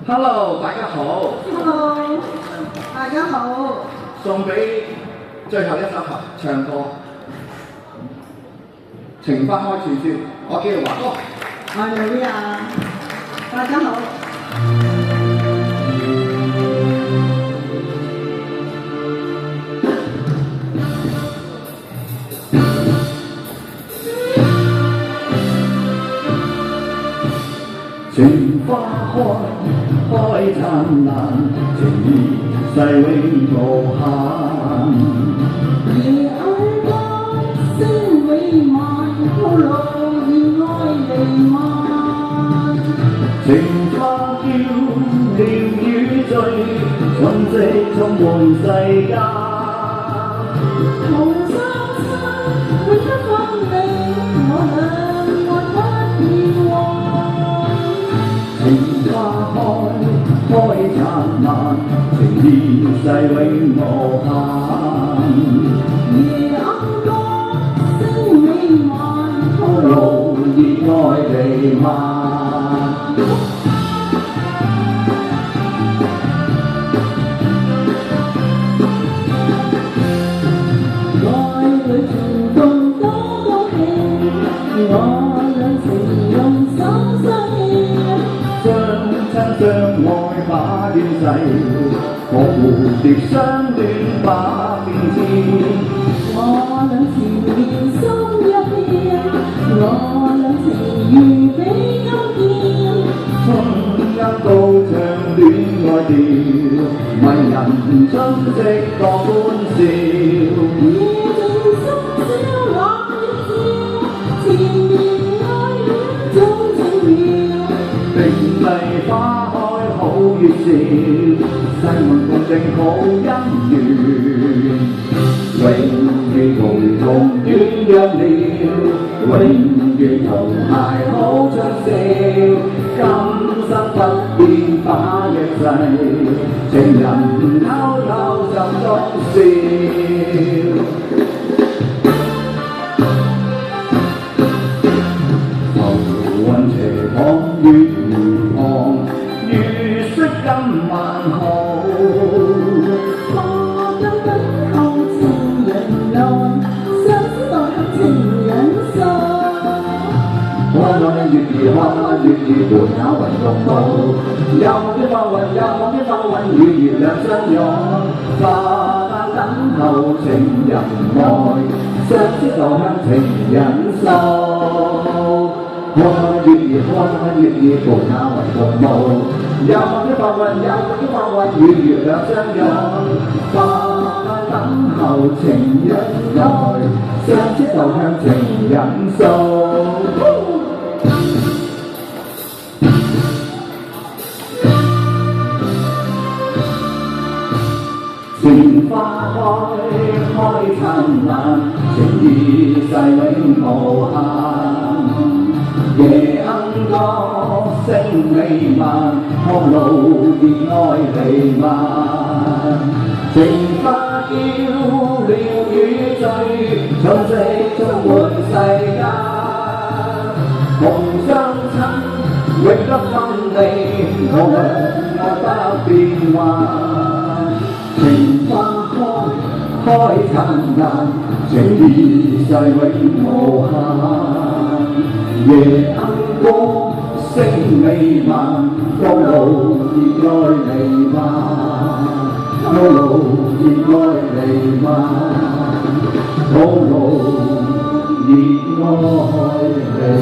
Hello，大家好。Hello，大家好。送俾最後一首唱歌，情花開處說，我叫華哥。我係 Maria，大家好。情花開燦爛，情意世永無限。夜暗光星美漫，透露熱愛彌漫。情花嬌鳥與醉，訊息充滿世間。同相親，永不分離，我倆愛不變幻。情花開燦爛，情意世永無限。夜暗光星美漫，透露熱愛彌漫。愛裏傳動多高興，我倆情用手相牽。相親相愛把冤誓，學蝴蝶相戀把變遷。我倆纏綿心一片，我倆情如比金劍。春間高唱戀愛調，迷人春色多歡笑。夜靜深宵冷月照，纏綿愛戀總情妙。並蒂花開好月兆，世運共定好姻緣。永遠共同鸳鸯了，永遠同諧好相笑。今生不變把約誓，情人偷偷心中笑。浮雲斜旁月兒旁，月色今晚好。我等等候情人來，相思待合情人送。看那月兒，看那月兒伴那雲共舞，有夢的浮雲，有夢的浮雲與月亮相擁。花間等候情人來，相思就向情人訴。看那月兒，看那月兒伴那雲共舞，有夢的浮雲，有夢的浮雲與月亮相擁。花間等候情人來，相思就向情人訴。情花開燦爛，情意世永無限。夜鶯歌聲美漫，透露熱愛彌漫。情花嬌鳥與醉，訊息充滿世間。同相親，永不分離，我倆愛不變幻。情花開燦爛，情意世永無限。夜鶯歌聲美漫，透露熱愛彌漫，透露熱愛彌漫，透露熱愛彌漫。